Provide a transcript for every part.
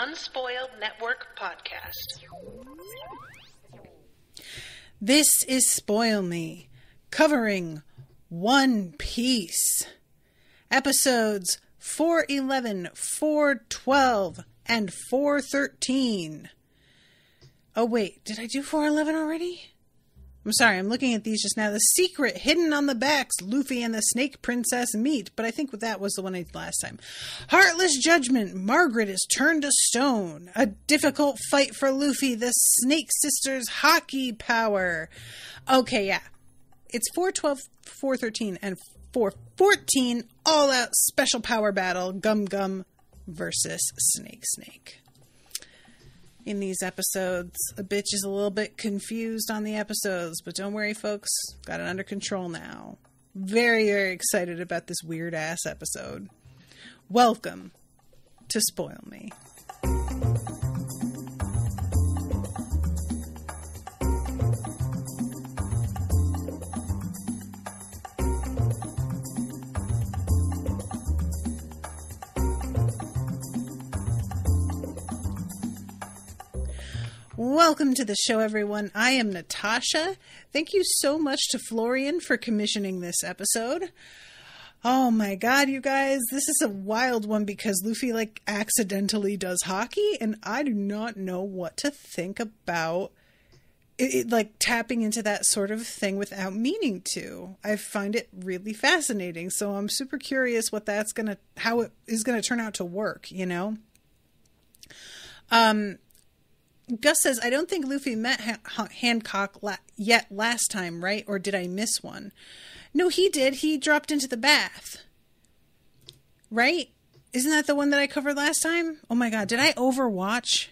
Unspoiled Network podcast. This is Spoil Me, covering One Piece. Episodes 411, 412, and 413. Oh wait, did I do 411 already? I'm sorry, I'm looking at these just now. The secret hidden on the backs Luffy and the Snake Princess meet, but I think that was the one I did last time. Heartless Judgment, Margaret is turned to stone. A difficult fight for Luffy, the Snake Sisters' Haki power. Okay, yeah. It's 412, 413, and 414, all-out special power battle, Gum Gum versus Snake Snake. In these episodes, a bitch is a little bit confused on the episodes, but don't worry, folks. Got it under control now. Very, very excited about this weird-ass episode. Welcome to Spoil Me. Welcome to the show, everyone. I am Natasha. Thank you so much to Florian for commissioning this episode. Oh my god, you guys, this is a wild one because Luffy, accidentally does Haki, and I do not know what to think about it tapping into that sort of thing without meaning to. I find it really fascinating, so I'm super curious how it is gonna turn out to work, you know? Gus says, I don't think Luffy met Hancock yet last time, right? Or did I miss one? No, he did. He dropped into the bath. Right? Isn't that the one that I covered last time? Oh my god, did I overwatch?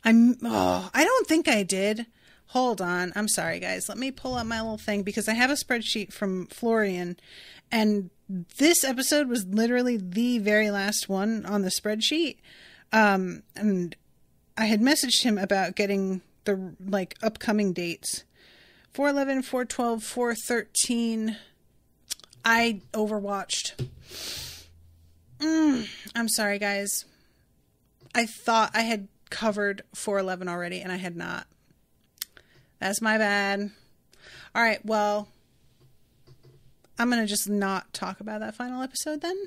I don't think I did. Hold on. I'm sorry, guys. Let me pull up my little thing because I have a spreadsheet from Florian, and this episode was literally the very last one on the spreadsheet. And I had messaged him about getting the upcoming dates. 411, 412, 413. I overwatched. I'm sorry, guys. I thought I had covered 411 already, and I had not. That's my bad. All right, well, I'm going to just not talk about that final episode then.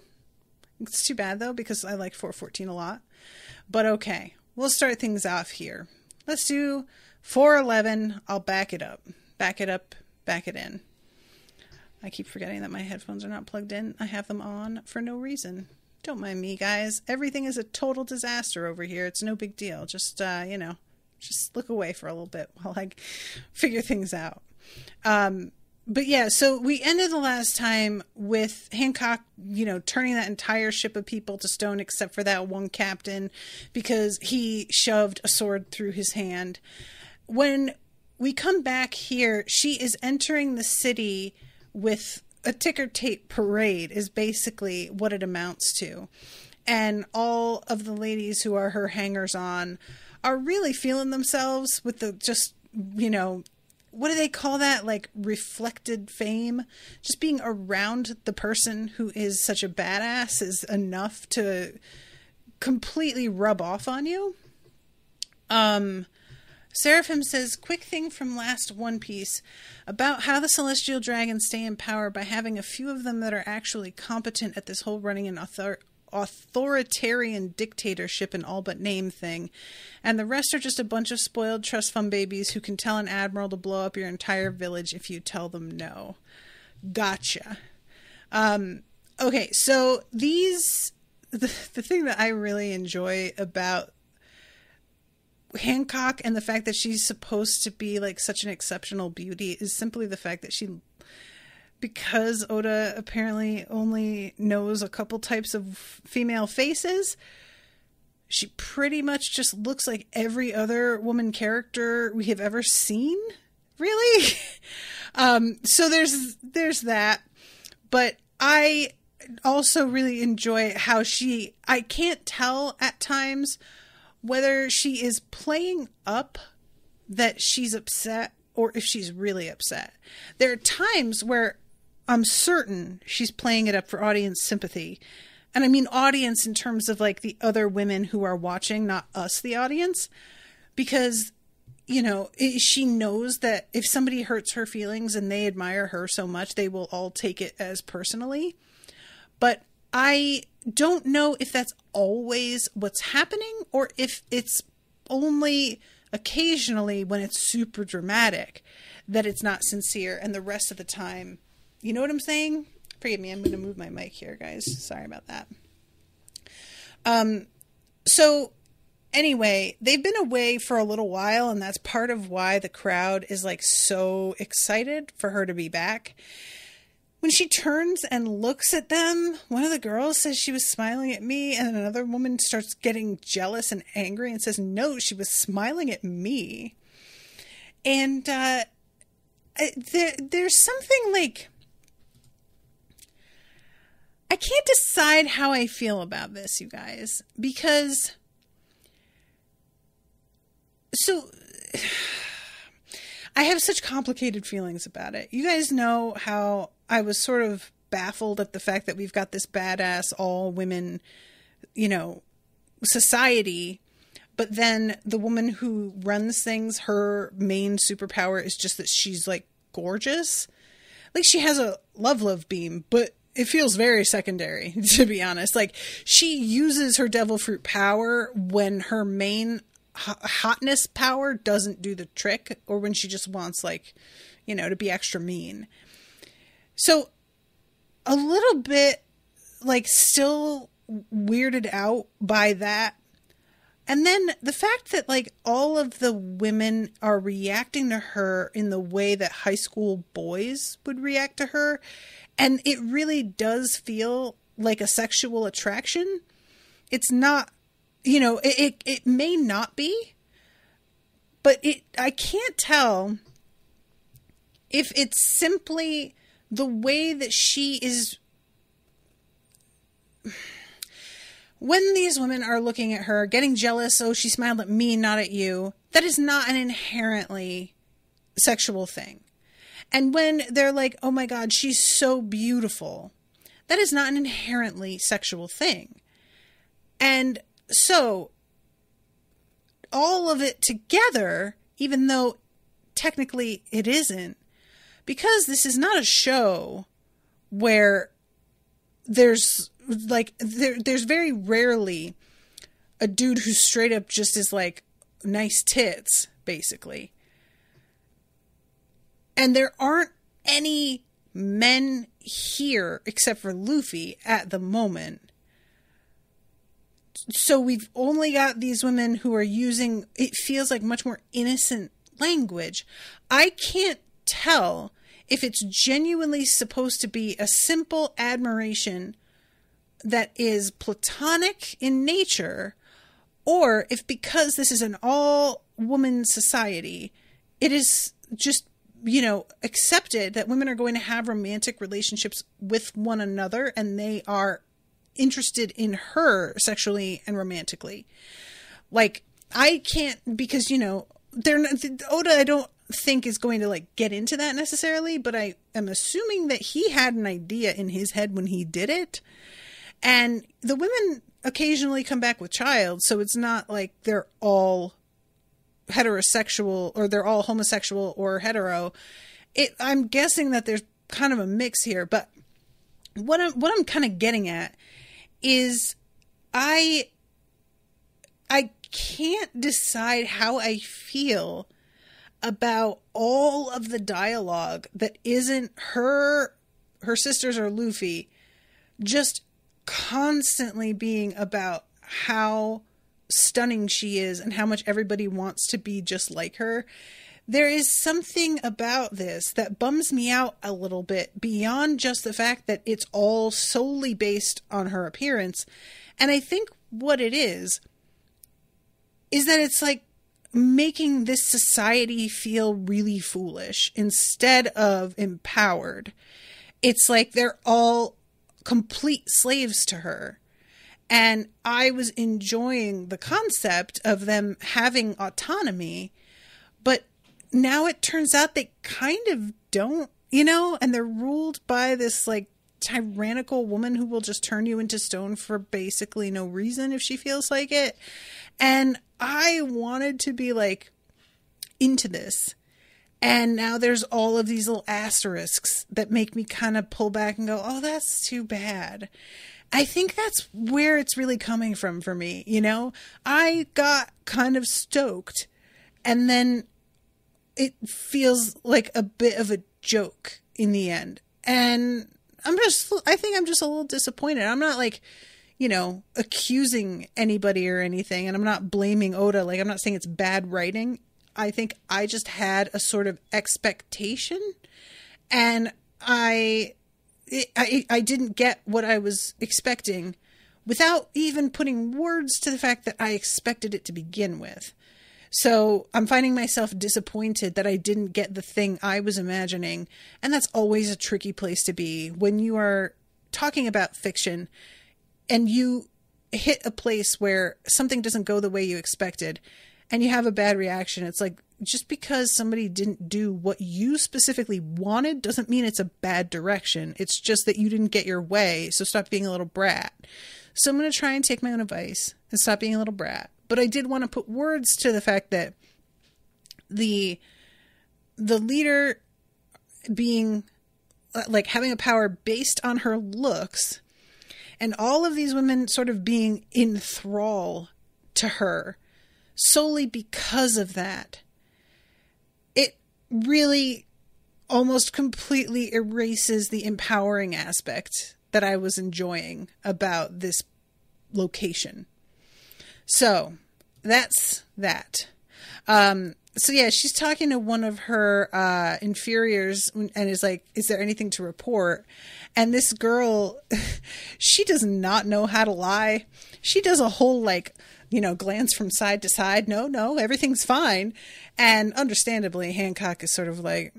It's too bad, though, because I like 414 a lot. But okay. We'll start things off here. Let's do 411. I'll back it up. Back it up. Back it in. I keep forgetting that my headphones are not plugged in. I have them on for no reason. Don't mind me, guys. Everything is a total disaster over here. It's no big deal. Just, just look away for a little bit while I figure things out. But yeah, so we ended the last time with Hancock, turning that entire ship of people to stone except for that one captain because he shoved a sword through his hand. When we come back here, she is entering the city with a ticker tape parade is basically what it amounts to. And all of the ladies who are her hangers-on are really feeling themselves with the just, what do they call that? Reflected fame? Just being around the person who is such a badass is enough to completely rub off on you. Seraphim says, quick thing from last One Piece about how the Celestial Dragons stay in power by having a few of them that are actually competent at this whole running an authoritarian dictatorship and all but name thing, and the rest are just a bunch of spoiled trust fund babies who can tell an admiral to blow up your entire village if you tell them no. Gotcha. Okay, so the thing that I really enjoy about Hancock and the fact that she's supposed to be such an exceptional beauty is simply the fact that because Oda apparently only knows a couple types of female faces, she pretty much just looks like every other woman character we have ever seen. Really? So there's that. But I also really enjoy how I can't tell at times whether she is playing up that she's upset or if she's really upset. There are times where I'm certain she's playing it up for audience sympathy. And I mean audience in terms of like the other women who are watching, not us, the audience, because, you know, she knows that if somebody hurts her feelings and they admire her so much, they will all take it as personally. But I don't know if that's always what's happening or if it's only occasionally when it's super dramatic that it's not sincere, and the rest of the time, you know what I'm saying? Forgive me, I'm going to move my mic here, guys. Sorry about that. So anyway, they've been away for a little while, and that's part of why the crowd is like so excited for her to be back. When she turns and looks at them, one of the girls says she was smiling at me, and another woman starts getting jealous and angry and says, no, she was smiling at me. And there's something like, I can't decide how I feel about this, you guys, because I have such complicated feelings about it. You guys know how I was sort of baffled at the fact that we've got this badass all women, you know, society, but then the woman who runs things, her main superpower is just that she's like gorgeous. Like she has a love beam, but it feels very secondary, to be honest. Like she uses her devil fruit power when her main hotness power doesn't do the trick, or when she just wants, like, you know, to be extra mean. So a little bit like still weirded out by that. And then the fact that like all of the women are reacting to her in the way that high school boys would react to her. And it really does feel like a sexual attraction. It's not, you know, it may not be, but I can't tell if it's simply the way that she is. When these women are looking at her, getting jealous, oh, she smiled at me, not at you, that is not an inherently sexual thing. And when they're like, oh my God, she's so beautiful, that is not an inherently sexual thing. And so all of it together, even though technically it isn't, because this is not a show where there's very rarely a dude who straight up just is like nice tits, basically. And there aren't any men here except for Luffy at the moment. So we've only got these women who are using, it feels like, much more innocent language. I can't tell if it's genuinely supposed to be a simple admiration that is platonic in nature, or if because this is an all-woman society, it is just, you know, accepted that women are going to have romantic relationships with one another, and they are interested in her sexually and romantically. Like, I can't, because, you know, Oda, I don't think is going to like get into that necessarily, but I am assuming that he had an idea in his head when he did it. And the women occasionally come back with child, so it's not like they're all heterosexual or they're all homosexual or hetero. I'm guessing that there's kind of a mix here, but what I'm kind of getting at is I can't decide how I feel about all of the dialogue that isn't her sisters or Luffy just constantly being about how stunning she is and how much everybody wants to be just like her. There is something about this that bums me out a little bit beyond just the fact that it's all solely based on her appearance. And I think what it is that it's like making this society feel really foolish instead of empowered. It's like they're all complete slaves to her. And I was enjoying the concept of them having autonomy, but now it turns out they kind of don't, you know, and they're ruled by this like tyrannical woman who will just turn you into stone for basically no reason if she feels like it. And I wanted to be like into this. And now there's all of these little asterisks that make me kind of pull back and go, oh, that's too bad. I think that's where it's really coming from for me. You know, I got kind of stoked and then it feels like a bit of a joke in the end. And I think I'm just a little disappointed. I'm not like, you know, accusing anybody or anything. And I'm not blaming Oda. Like, I'm not saying it's bad writing. I think I just had a sort of expectation and I didn't get what I was expecting without even putting words to the fact that I expected it to begin with. So I'm finding myself disappointed that I didn't get the thing I was imagining. And that's always a tricky place to be when you are talking about fiction and you hit a place where something doesn't go the way you expected and you have a bad reaction. It's like, just because somebody didn't do what you specifically wanted doesn't mean it's a bad direction. It's just that you didn't get your way. So stop being a little brat. So I'm going to try and take my own advice and stop being a little brat. But I did want to put words to the fact that the leader being like having a power based on her looks and all of these women sort of being in thrall to her solely because of that, it really almost completely erases the empowering aspect that I was enjoying about this location. So that's that. So yeah, she's talking to one of her inferiors and is like, is there anything to report? And this girl, she does not know how to lie. She does a whole like, you know, glance from side to side. No, everything's fine. And understandably, Hancock is sort of like,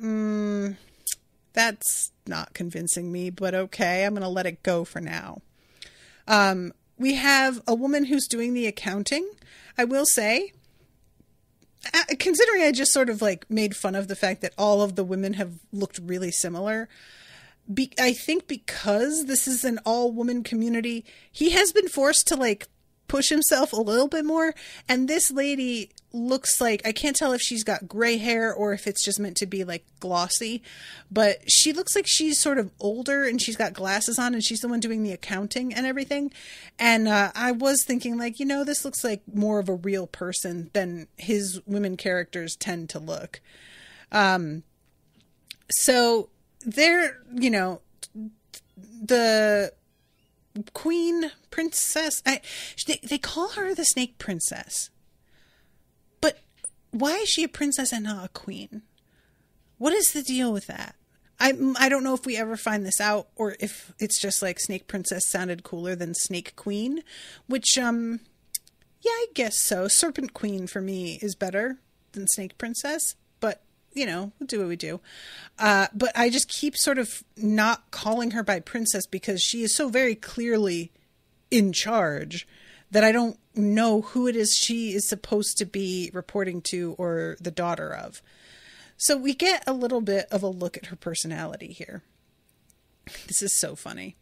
that's not convincing me, but okay, I'm going to let it go for now. We have a woman who's doing the accounting. I will say, considering I just sort of like made fun of the fact that all of the women have looked really similar, I think because this is an all-woman community, he has been forced to like push himself a little bit more. And this lady looks like, I can't tell if she's got gray hair or if it's just meant to be like glossy, but she looks like she's sort of older and she's got glasses on and she's the one doing the accounting and everything. And I was thinking like, you know, this looks like more of a real person than his women characters tend to look. So they're, you know, the queen princess, they call her the snake princess. But why is she a princess and not a queen? What is the deal with that? I don't know if we ever find this out or if it's just like snake princess sounded cooler than snake queen, which, yeah, I guess so. Serpent queen for me is better than snake princess, but you know, we'll do what we do. But I just keep sort of not calling her by princess because she is so very clearly in charge that I don't know who it is she is supposed to be reporting to or the daughter of. So we get a little bit of a look at her personality here. This is so funny.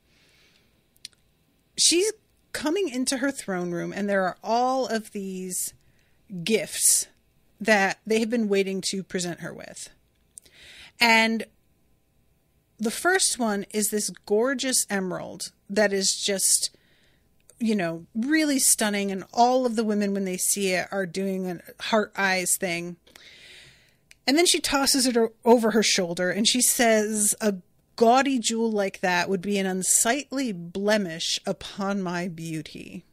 She's coming into her throne room and there are all of these gifts that they have been waiting to present her with. And the first one is this gorgeous emerald that is just, you know, really stunning. And all of the women, when they see it, are doing a heart eyes thing. And then she tosses it over her shoulder and she says, a gaudy jewel like that would be an unsightly blemish upon my beauty.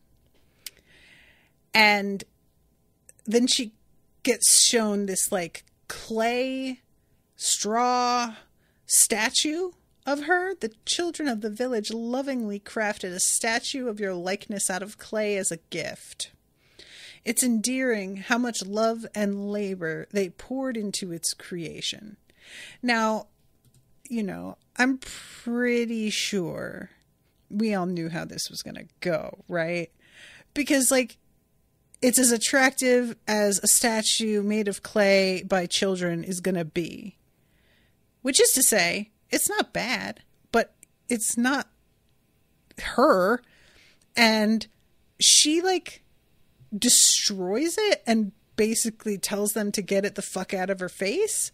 And then she gets shown this like clay straw statue of her. The children of the village lovingly crafted a statue of your likeness out of clay as a gift. It's endearing how much love and labor they poured into its creation. Now, you know, I'm pretty sure we all knew how this was going to go, right? Because like, it's as attractive as a statue made of clay by children is going to be. Which is to say, it's not bad, but it's not her. And she like destroys it and basically tells them to get it the fuck out of her face.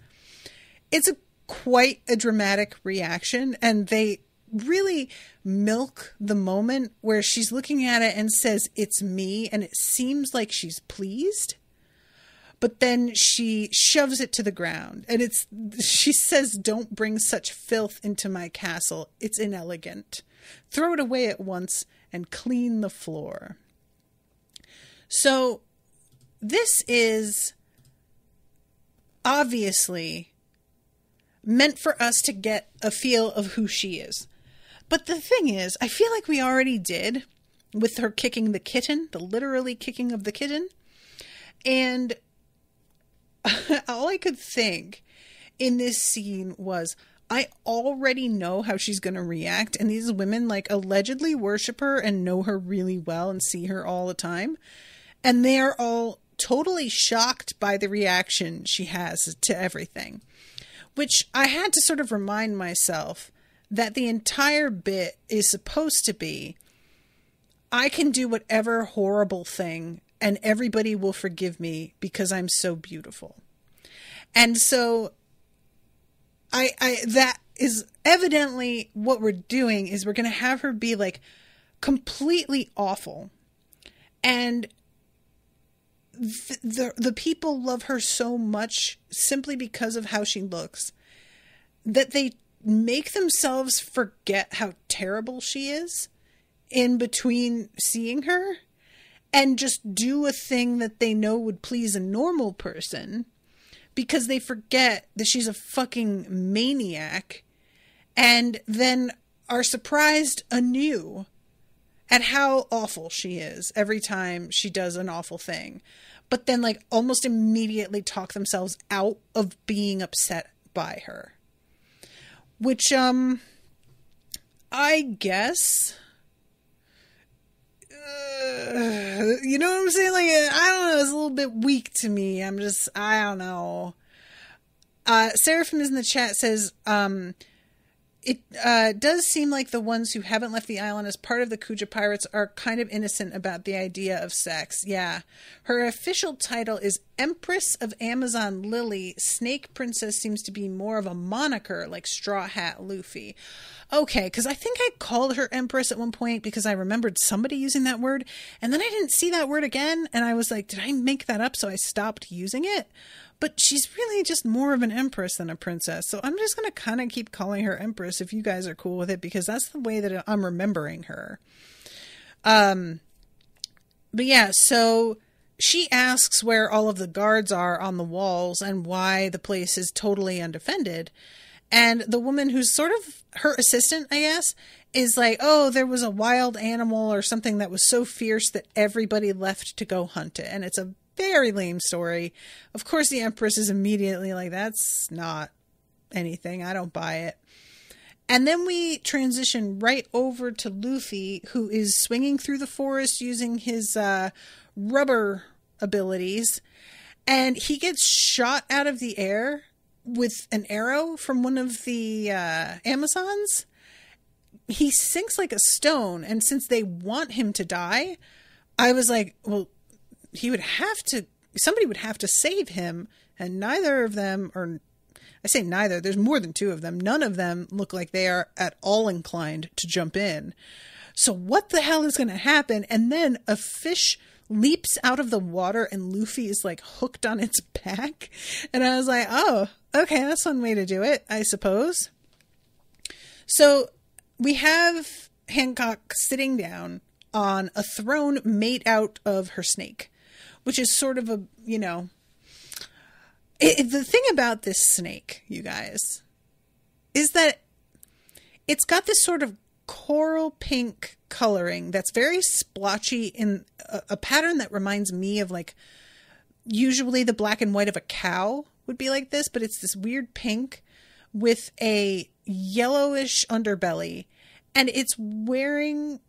It's quite a dramatic reaction, and they really milk the moment where she's looking at it and says, "It's me," and it seems like she's pleased. But then she shoves it to the ground, and she says, "Don't bring such filth into my castle. It's inelegant. Throw it away at once and clean the floor." So this is obviously meant for us to get a feel of who she is. But the thing is, I feel like we already did with her kicking the kitten, the literally kicking of the kitten. And all I could think in this scene was, I already know how she's going to react. And these women like allegedly worship her and know her really well and see her all the time. And they are all totally shocked by the reaction she has to everything. Which I had to sort of remind myself that the entire bit is supposed to be, I can do whatever horrible thing and everybody will forgive me because I'm so beautiful. And so that is evidently what we're doing, is we're going to have her be completely awful. And the people love her so much simply because of how she looks that they make themselves forget how terrible she is in between seeing her and just do a thing that they know would please a normal person because they forget that she's a fucking maniac, and then are surprised anew at how awful she is every time she does an awful thing. But then almost immediately talk themselves out of being upset by her. Which, I guess, you know what I'm saying? I don't know, it's a little bit weak to me. I don't know. Seraphim is in the chat says, it does seem like the ones who haven't left the island as part of the Kuja pirates are kind of innocent about the idea of sex. Yeah. Her official title is Empress of Amazon Lily. Snake Princess seems to be more of a moniker, like Straw Hat Luffy. Okay, because I think I called her Empress at one point because I remembered somebody using that word, and then I didn't see that word again, and I was like, did I make that up? So I stopped using it. But she's really just more of an empress than a princess. So I'm just going to kind of keep calling her Empress if you guys are cool with it, because that's the way that I'm remembering her. But yeah, so she asks where all of the guards are on the walls and why the place is totally undefended. And the woman who's sort of her assistant, I guess, is like, oh, there was a wild animal or something that was so fierce that everybody left to go hunt it. And it's a very lame story. Of course, the Empress is immediately like, that's not anything. I don't buy it. And then we transition right over to Luffy, who is swinging through the forest using his rubber abilities. And he gets shot out of the air with an arrow from one of the Amazons. He sinks like a stone. And since they want him to die, I was like, well, somebody would have to save him, and neither of them, or I say neither, there's more than two of them, none of them look like they are at all inclined to jump in. So what the hell is going to happen? And then a fish leaps out of the water and Luffy is hooked on its back. And I was like, oh, okay, that's one way to do it, I suppose. So we have Hancock sitting down on a throne made out of her snake, which is sort of the thing about this snake, you guys, is that it's got this sort of coral pink coloring that's very splotchy in a pattern that reminds me of usually the black and white of a cow would be like this, but it's this weird pink with a yellowish underbelly, and it's wearing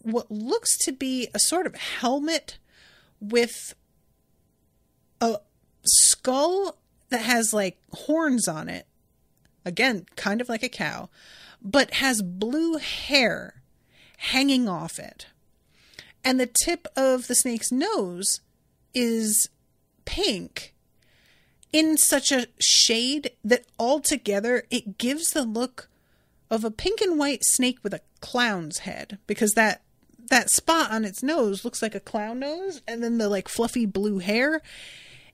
what looks to be a sort of helmet with a skull that has horns on it. Again, kind of like a cow, but has blue hair hanging off it. And the tip of the snake's nose is pink in such a shade that altogether it gives the look of a pink and white snake with a clown's head, because that spot on its nose looks like a clown nose, and then the like fluffy blue hair,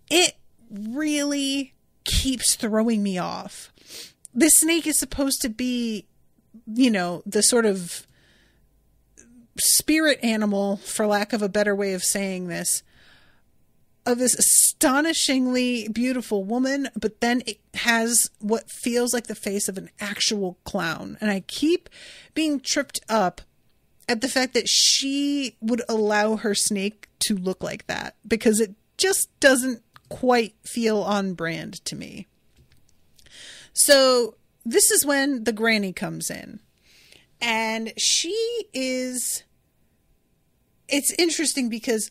it really keeps throwing me off. This snake is supposed to be, you know, the sort of spirit animal, for lack of a better way of saying this, of this astonishingly beautiful woman, but then it has what feels like the face of an actual clown. And I keep being tripped up at the fact that she would allow her snake to look like that, because it just doesn't quite feel on brand to me. So this is when the granny comes in, and it's interesting because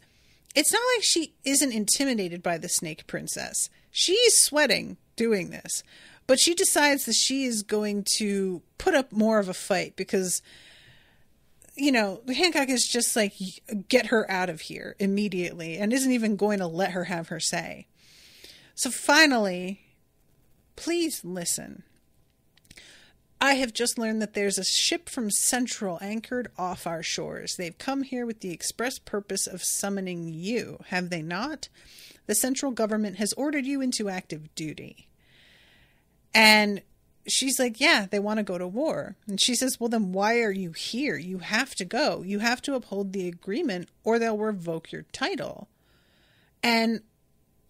it's not like she isn't intimidated by the snake princess. She's sweating doing this, but she decides that she is going to put up more of a fight because, you know, Hancock is just like, get her out of here immediately, and isn't even going to let her have her say. So finally, please listen. I have just learned that there's a ship from Central anchored off our shores. They've come here with the express purpose of summoning you, have they not? The central government has ordered you into active duty. And she's like, yeah, they want to go to war. And she says, well, then why are you here? You have to go. You have to uphold the agreement or they'll revoke your title. And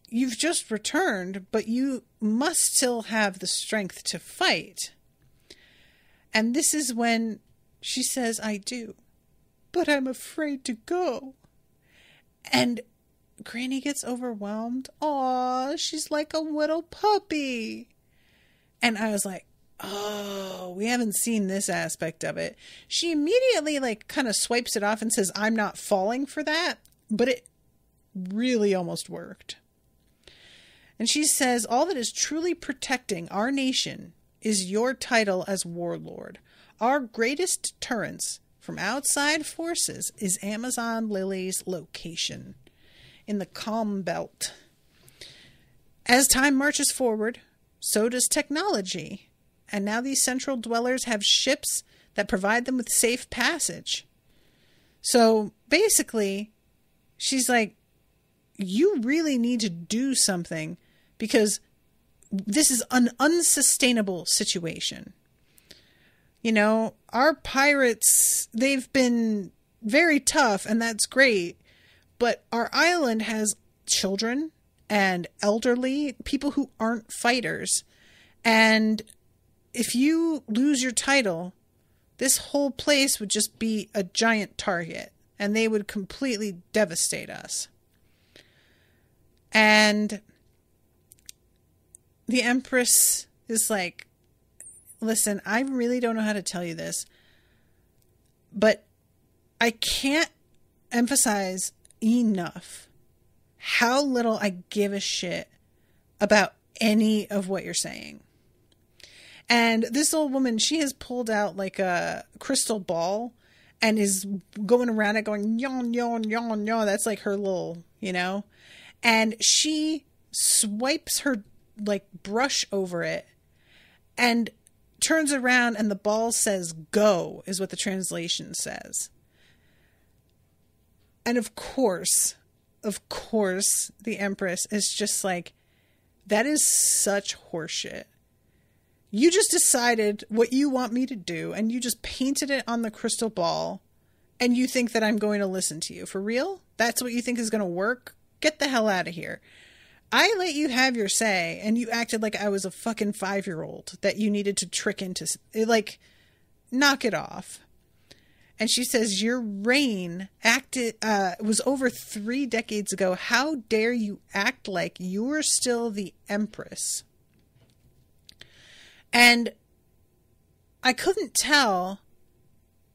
you've just returned, but you must still have the strength to fight. And this is when she says, I do, but I'm afraid to go. And Granny gets overwhelmed. Aw, she's like a little puppy. And I was like, oh, we haven't seen this aspect of it. She immediately like kind of swipes it off and says, I'm not falling for that. But it really almost worked. And she says, all that is truly protecting our nation is your title as warlord. Our greatest deterrence from outside forces is Amazon Lily's location in the Calm Belt. As time marches forward, so does technology. And now these central dwellers have ships that provide them with safe passage. So basically, she's like, you really need to do something because this is an unsustainable situation. You know, our pirates, they've been very tough and that's great, but our island has children and elderly people who aren't fighters. And if you lose your title, this whole place would just be a giant target and they would completely devastate us. And the Empress is like, listen, I really don't know how to tell you this, but I can't emphasize enough how little I give a shit about any of what you're saying. And this old woman, she has pulled out like a crystal ball and is going around it going, yon, yon, yon, yon. That's like her little, you know, and she swipes her like brush over it and turns around and the ball says go is what the translation says. And of course the Empress is just like, that is such horseshit. You just decided what you want me to do and you just painted it on the crystal ball and you think that I'm going to listen to you. For real? That's what you think is going to work? Get the hell out of here. I let you have your say, and you acted like I was a fucking 5-year-old that you needed to trick into, like, knock it off. And she says, your reign was over 3 decades ago. How dare you act like you're still the Empress? And I couldn't tell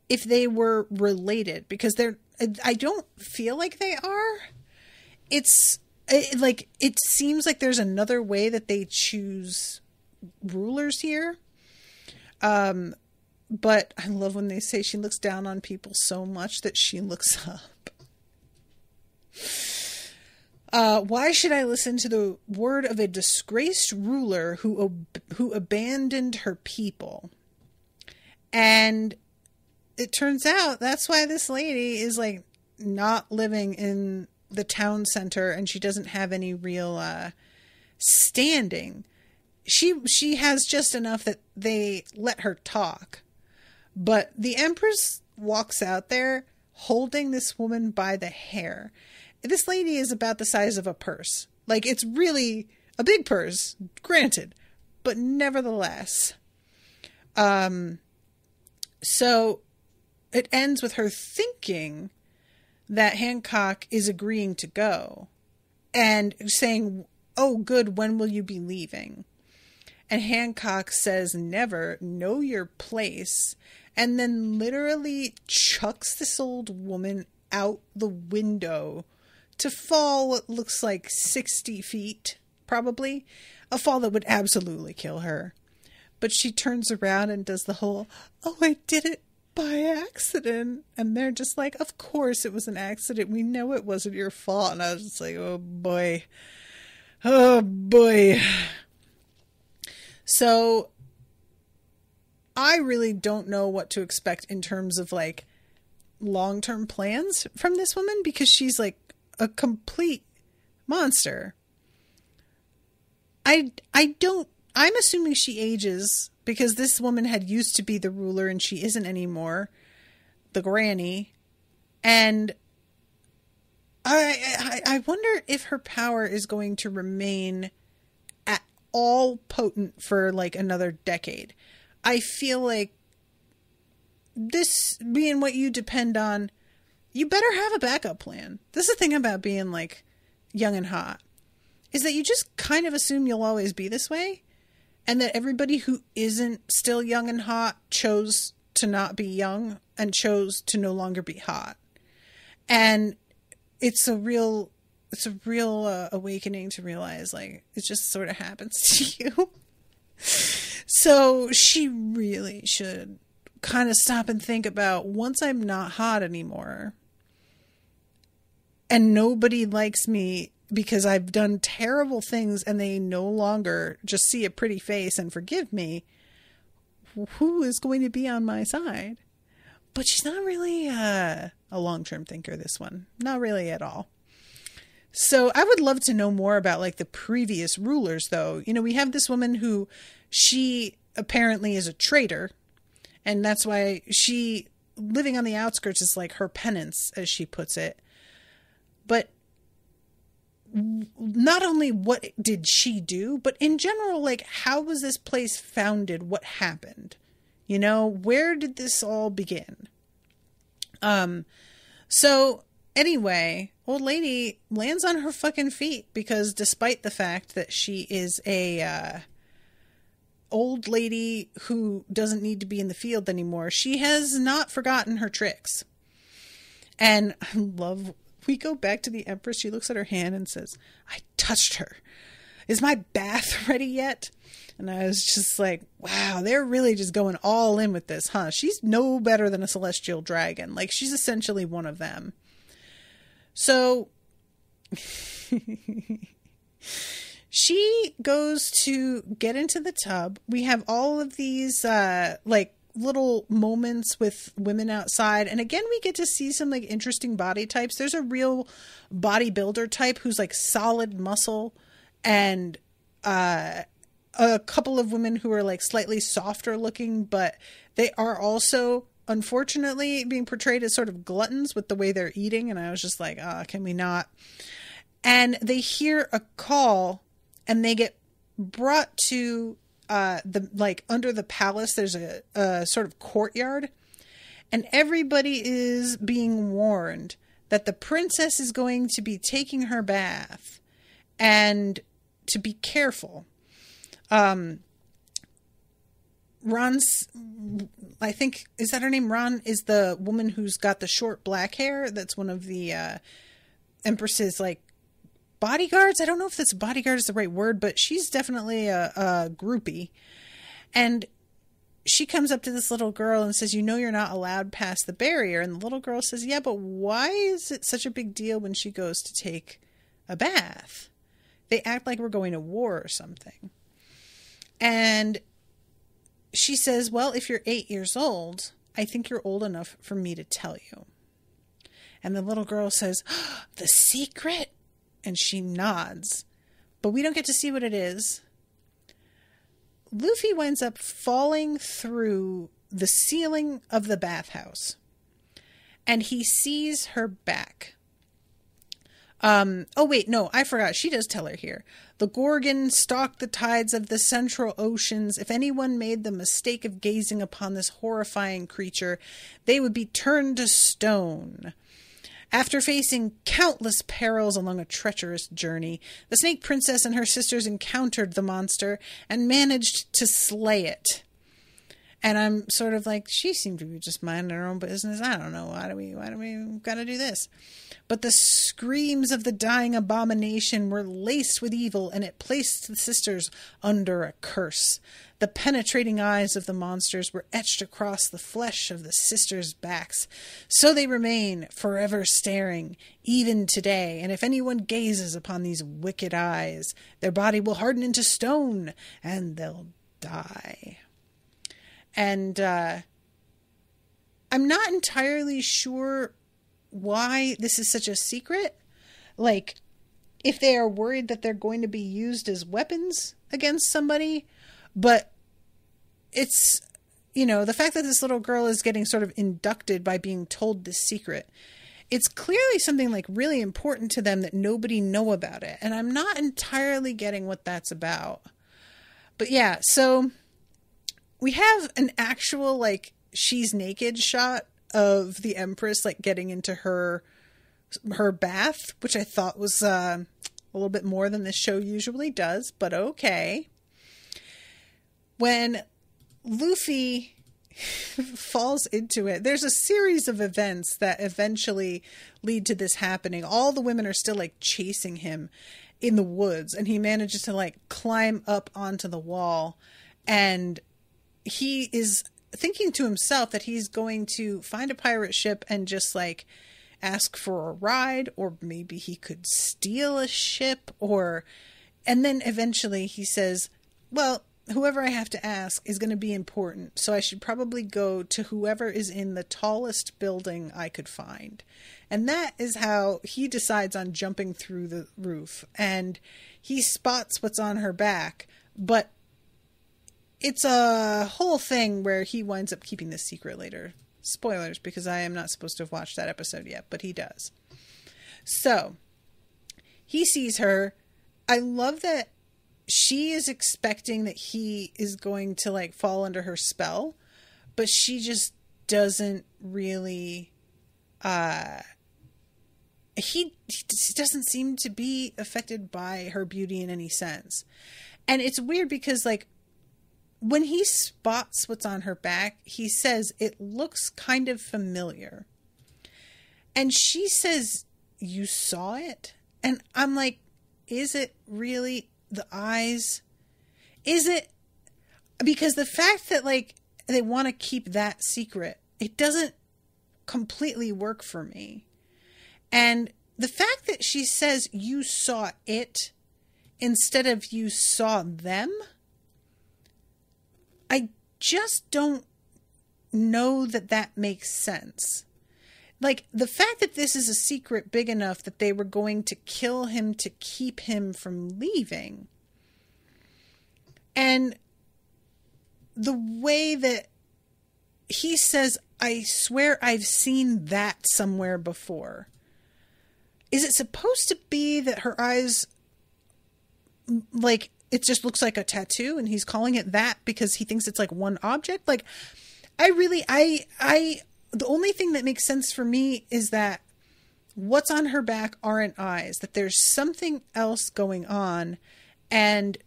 if they were related because I don't feel like they are. It seems like there's another way that they choose rulers here. But I love when they say she looks down on people so much that she looks up. Why should I listen to the word of a disgraced ruler who abandoned her people? And it turns out that's why this lady is like not living in the town center, and she doesn't have any real standing. She has just enough that they let her talk. But the Empress walks out there holding this woman by the hair. This lady is about the size of a purse. Like, it's really a big purse, granted, but nevertheless. So it ends with her thinking that Hancock is agreeing to go and saying, "Oh, good, when will you be leaving?" And Hancock says, "Never, know your place," and then literally chucks this old woman out the window to fall what looks like 60 feet, probably. A fall that would absolutely kill her. But she turns around and does the whole, "Oh, I did it by accident." And they're just like, "Of course it was an accident. We know it wasn't your fault." And I was just like, oh boy. Oh boy. So I really don't know what to expect in terms of like long-term plans from this woman, because she's like a complete monster. I'm assuming she ages, because this woman had used to be the ruler and she isn't anymore, the granny. And I wonder if her power is going to remain at all potent for like another decade. I feel like this being what you depend on, you better have a backup plan. This is the thing about being like young and hot, is that you just kind of assume you'll always be this way. And that everybody who isn't still young and hot chose to not be young and chose to no longer be hot. And it's a real awakening to realize, like, it just sort of happens to you. So she really should kind of stop and think about, once I'm not hot anymore and nobody likes me because I've done terrible things and they no longer just see a pretty face and forgive me, who is going to be on my side? But she's not really a long-term thinker, this one. Not really at all. So I would love to know more about like the previous rulers, though. You know, we have this woman who, she apparently is a traitor, and that's why she, living on the outskirts is like her penance, as she puts it. But not only what did she do, but in general, like, how was this place founded? What happened? You know, where did this all begin? So anyway, old lady lands on her fucking feet, because despite the fact that she is a old lady who doesn't need to be in the field anymore, she has not forgotten her tricks. And I love, we go back to the Empress. She looks at her hand and says, "I touched her. Is my bath ready yet?" And I was just like, wow, they're really just going all in with this, huh? She's no better than a celestial dragon. Like, she's essentially one of them. So she goes to get into the tub. We have all of these, like, little moments with women outside, and again we get to see some like interesting body types. There's a real bodybuilder type who's like solid muscle, and a couple of women who are like slightly softer looking, but they are also unfortunately being portrayed as sort of gluttons with the way they're eating. And I was just like, can we not? And they hear a call and they get brought to the, like, under the palace. There's a sort of courtyard, and everybody is being warned that the princess is going to be taking her bath and to be careful. Ron's, I think, is that her name? Ron is the woman who's got the short black hair. That's one of the Empress's like bodyguards. I don't know if that's bodyguard is the right word, but she's definitely a groupie. And she comes up to this little girl and says, you're not allowed past the barrier. And the little girl says, yeah, but why is it such a big deal when she goes to take a bath? They act like we're going to war or something. And she says, well, if you're 8 years old, I think you're old enough for me to tell you. And the little girl says, the secret? And she nods. But we don't get to see what it is. Luffy winds up falling through the ceiling of the bathhouse. And he sees her back. Oh, wait, no, I forgot. She does tell her here. The Gorgon stalked the tides of the central oceans. If anyone made the mistake of gazing upon this horrifying creature, they would be turned to stone. After facing countless perils along a treacherous journey, the Snake Princess and her sisters encountered the monster and managed to slay it. And I'm sort of like, she seemed to be just minding her own business. I don't know. Why do we gotta do this? But the screams of the dying abomination were laced with evil, and it placed the sisters under a curse. The penetrating eyes of the monsters were etched across the flesh of the sisters' backs. So they remain, forever staring, even today. And if anyone gazes upon these wicked eyes, their body will harden into stone, and they'll die. And I'm not entirely sure why this is such a secret. Like, if they are worried that they're going to be used as weapons against somebody. But it's, the fact that this little girl is getting sort of inducted by being told this secret. It's clearly something like really important to them that nobody know about it. And I'm not entirely getting what that's about. But yeah, so we have an actual, like, she's naked shot of the Empress, like, getting into her bath, which I thought was a little bit more than this show usually does, but okay. When Luffy falls into it, there's a series of events that eventually lead to this happening. All the women are still, like, chasing him in the woods, and he manages to, like, climb up onto the wall, and he is thinking to himself that he's going to find a pirate ship and just, like, ask for a ride, or maybe he could steal a ship, and then eventually he says, well, whoever I have to ask is going to be important, so I should probably go to whoever is in the tallest building I could find. And that is how he decides on jumping through the roof, and he spots what's on her back, but it's a whole thing where he winds up keeping this secret later. Spoilers, because I am not supposed to have watched that episode yet, but he does. So, he sees her. I love that she is expecting that he is going to, like, fall under her spell, but she just doesn't really, he doesn't seem to be affected by her beauty in any sense. And it's weird because, like, when he spots what's on her back, he says, it looks kind of familiar. And she says, you saw it? And I'm like, is it really the eyes? Is it? Because the fact that, like, they want to keep that secret, it doesn't completely work for me. And the fact that she says you saw it instead of you saw them, I just don't know that makes sense. Like, the fact that this is a secret big enough that they were going to kill him to keep him from leaving. And the way that he says, I swear I've seen that somewhere before. Is it supposed to be that her eyes, like, it just looks like a tattoo and he's calling it that because he thinks it's like one object? Like, the only thing that makes sense for me is that what's on her back aren't eyes, that there's something else going on, and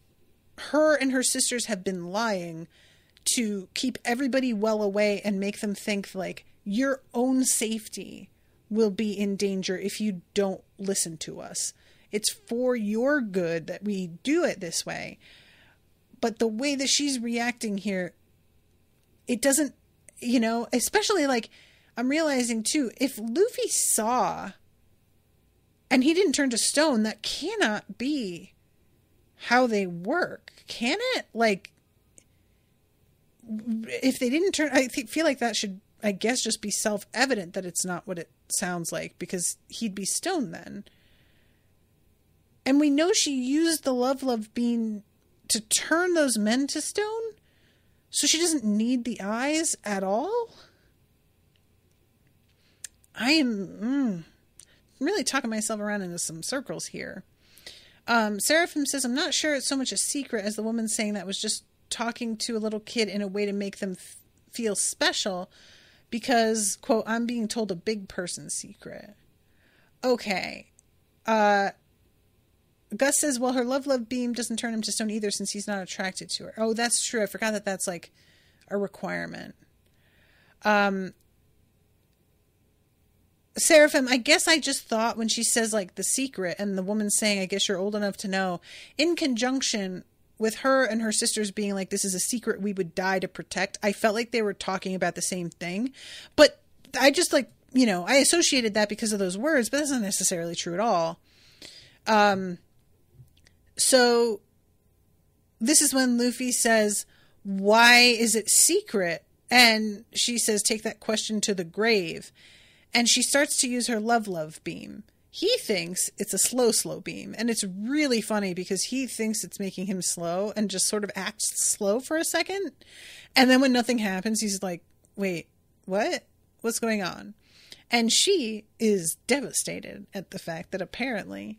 her and her sisters have been lying to keep everybody well away and make them think, like, your own safety will be in danger if you don't listen to us. It's for your good that we do it this way. But the way that she's reacting here, it doesn't, especially like, I'm realizing too, if Luffy saw and he didn't turn to stone, that cannot be how they work, can it? Like, if they didn't turn, feel like that should, I guess, just be self-evident that it's not what it sounds like, because he'd be stoned then. And we know she used the love beam to turn those men to stone, so she doesn't need the eyes at all. I am really talking myself around into some circles here. Seraphim says, I'm not sure it's so much a secret as the woman saying that was just talking to a little kid in a way to make them feel special because, quote, I'm being told a big person's secret. Okay. Gus says, well, her love beam doesn't turn him to stone either since he's not attracted to her. Oh, that's true. I forgot that that's like a requirement. Seraphim, I guess I just thought when she says like the secret and the woman saying, I guess you're old enough to know, in conjunction with her and her sisters being like, this is a secret we would die to protect. I felt like they were talking about the same thing, but I just like, I associated that because of those words, but that's not necessarily true at all. So this is when Luffy says, why is it secret? And she says, take that question to the grave. And she starts to use her love beam. He thinks it's a slow beam. And it's really funny because he thinks it's making him slow and just sort of acts slow for a second. And then when nothing happens, he's like, wait, what? What's going on? And she is devastated at the fact that apparently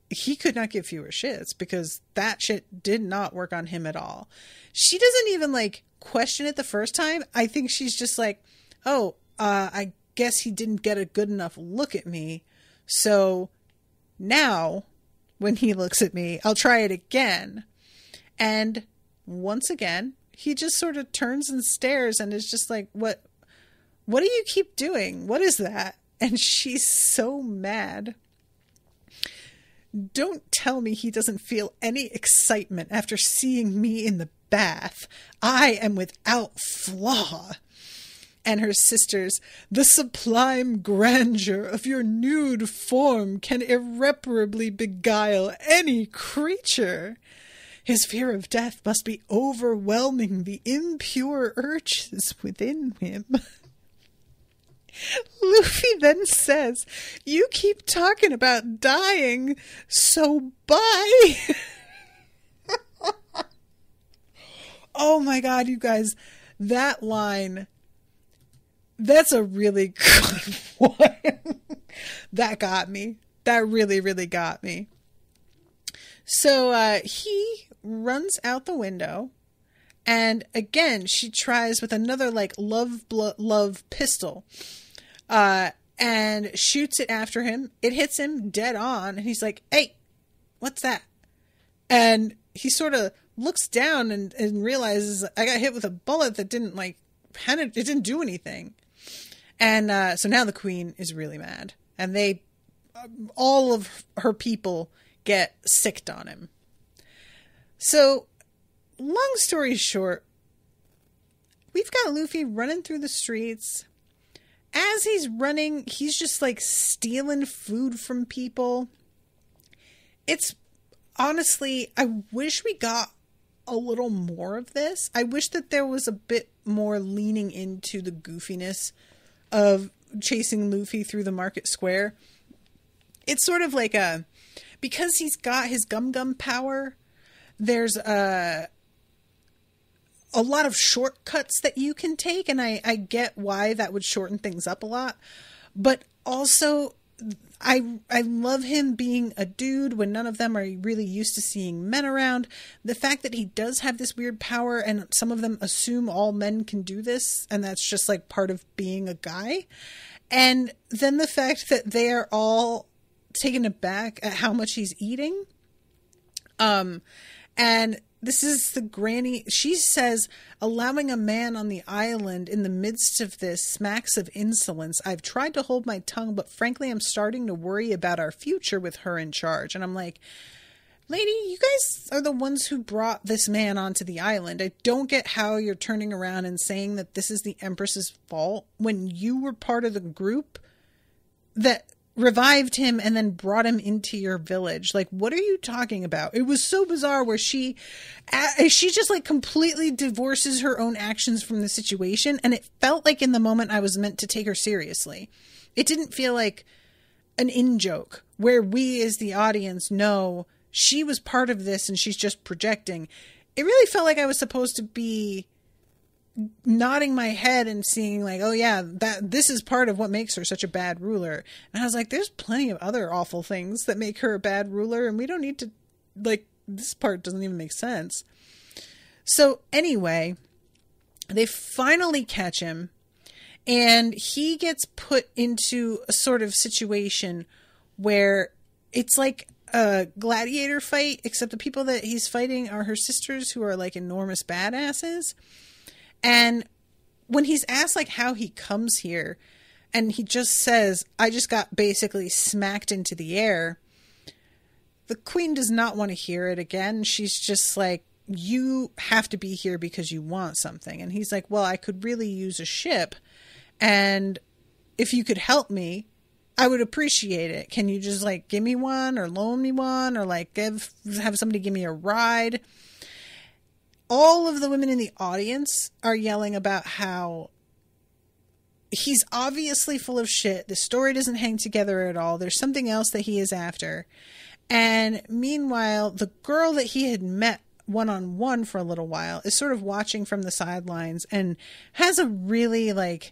he could not give fewer shits because that shit did not work on him at all. She doesn't even like question it the first time. I think she's just like, oh, I guess he didn't get a good enough look at me. So now when he looks at me, I'll try it again. And once again, he just sort of turns and stares and is just like, what do you keep doing? What is that? And she's so mad. Don't tell me he doesn't feel any excitement after seeing me in the bath. I am without flaw. And her sisters, the sublime grandeur of your nude form can irreparably beguile any creature. His fear of death must be overwhelming the impure urges within him. Luffy then says, you keep talking about dying, so bye. Oh my god, you guys, that line, that's a really good one. That got me. That really, really got me. So he runs out the window, and again, she tries with another like love pistol. And shoots it after him. It hits him dead on. And he's like, hey, what's that? And he sort of looks down and realizes I got hit with a bullet that didn't like, it didn't do anything. And, so now the queen is really mad and all of her people get sicked on him. So long story short, we've got Luffy running through the streets. As he's running, he's just like stealing food from people. It's honestly, I wish we got a little more of this. I wish that there was a bit more leaning into the goofiness of chasing Luffy through the market square. It's sort of like because he's got his gum power, there's a lot of shortcuts that you can take, and I get why that would shorten things up a lot. But also, I love him being a dude when none of them are really used to seeing men around. The fact that he does have this weird power, and some of them assume all men can do this, and that's just like part of being a guy. And then the fact that they are all taken aback at how much he's eating. And this is the granny. She says, allowing a man on the island in the midst of this smacks of insolence. I've tried to hold my tongue, but frankly, I'm starting to worry about our future with her in charge. And I'm like, lady, you guys are the ones who brought this man onto the island. I don't get how you're turning around and saying that this is the Empress's fault when you were part of the group that revived him and then brought him into your village. Like, what are you talking about? It was so bizarre where she just like completely divorces her own actions from the situation. And it felt like in the moment I was meant to take her seriously. It didn't feel like an in-joke where we as the audience know she was part of this and she's just projecting. It really felt like I was supposed to be nodding my head and seeing like, oh yeah, this is part of what makes her such a bad ruler. And I was like, there's plenty of other awful things that make her a bad ruler, and we don't need to, like, this part doesn't even make sense. So anyway, they finally catch him, and he gets put into a sort of situation where it's like a gladiator fight, except the people that he's fighting are her sisters, who are like enormous badasses. And when he's asked like how he comes here, and he just says, I just got basically smacked into the air, the queen does not want to hear it again. She's just like, you have to be here because you want something. And he's like, well, I could really use a ship, and if you could help me, I would appreciate it. Can you just like give me one, or loan me one, or like have somebody give me a ride? All of the women in the audience are yelling about how he's obviously full of shit. The story doesn't hang together at all. There's something else that he is after. And meanwhile, the girl that he had met one-on-one for a little while is sort of watching from the sidelines and has a really like,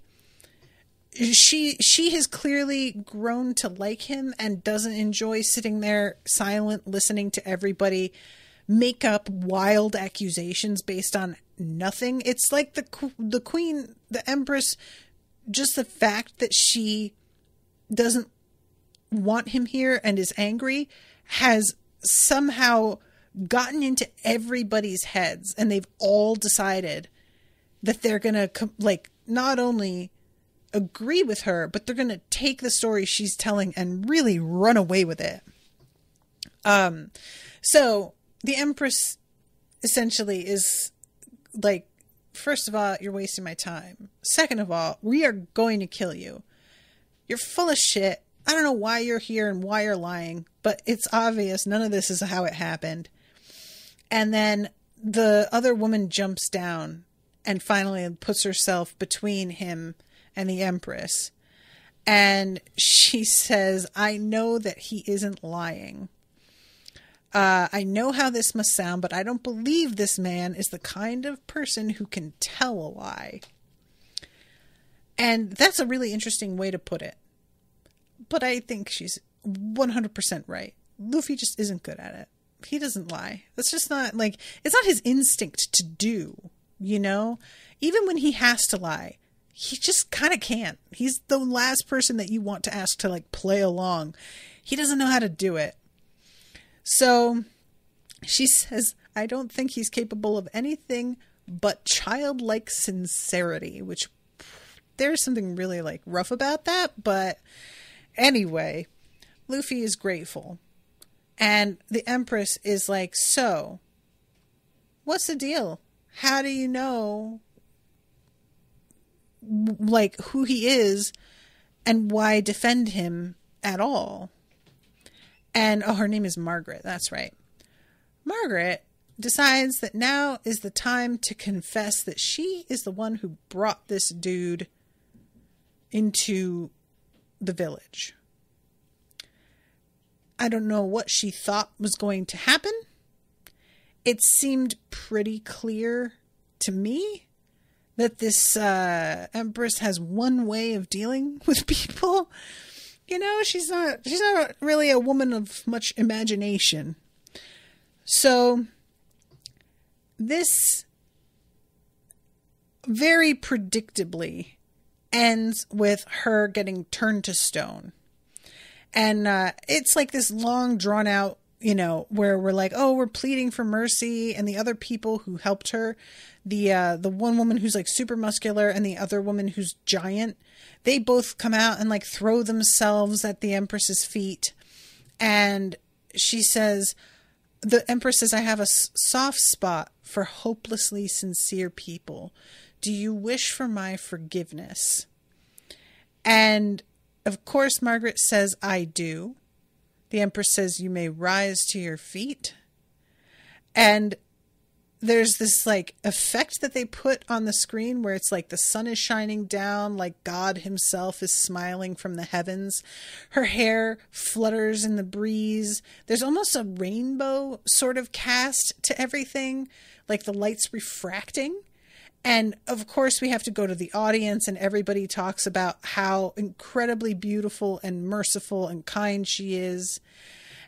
she has clearly grown to like him and doesn't enjoy sitting there silent, listening to everybody make up wild accusations based on nothing. It's like the queen, the Empress, just the fact that she doesn't want him here and is angry has somehow gotten into everybody's heads, and they've all decided that they're gonna like not only agree with her, but they're gonna take the story she's telling and really run away with it. So the Empress essentially is like, first of all, you're wasting my time. Second of all, we are going to kill you. You're full of shit. I don't know why you're here and why you're lying, but it's obvious none of this is how it happened. And then the other woman jumps down and finally puts herself between him and the Empress. And she says, I know that he isn't lying. I know how this must sound, but I don't believe this man is the kind of person who can tell a lie. And that's a really interesting way to put it. But I think she's 100% right. Luffy just isn't good at it. He doesn't lie. That's just not like, it's not his instinct to do, you know? Even when he has to lie, he just kind of can't. He's the last person that you want to ask to like play along. He doesn't know how to do it. So she says, I don't think he's capable of anything but childlike sincerity, which there's something really like rough about that. But anyway, Luffy is grateful. And the Empress is like, so what's the deal? How do you know like who he is and why defend him at all? And, oh, her name is Margaret. That's right. Margaret decides that now is the time to confess that she is the one who brought this dude into the village. I don't know what she thought was going to happen. It seemed pretty clear to me that this Empress has one way of dealing with people. You know, she's not really a woman of much imagination. So this very predictably ends with her getting turned to stone. And it's like this long drawn out, you know, where we're like, oh, we're pleading for mercy. And the other people who helped her, the one woman who's like super muscular and the other woman who's giant, they both come out and like throw themselves at the Empress's feet. And she says, the Empress says, I have a soft spot for hopelessly sincere people. Do you wish for my forgiveness? And of course, Margaret says, I do. The Empress says, you may rise to your feet. And there's this like effect that they put on the screen where it's like the sun is shining down, like God himself is smiling from the heavens. Her hair flutters in the breeze. There's almost a rainbow sort of cast to everything, like the lights refracting. And of course we have to go to the audience, and everybody talks about how incredibly beautiful and merciful and kind she is.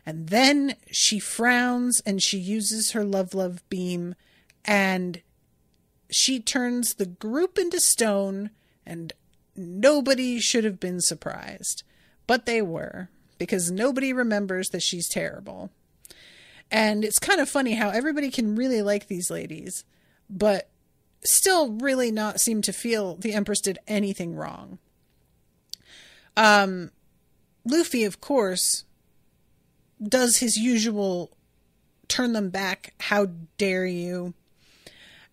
And then she frowns and she uses her love beam, and she turns the group into stone, and nobody should have been surprised. But they were, because nobody remembers that she's terrible. And it's kind of funny how everybody can really like these ladies, but still really not seem to feel the Empress did anything wrong. Luffy, of course, does his usual turn them back, how dare you.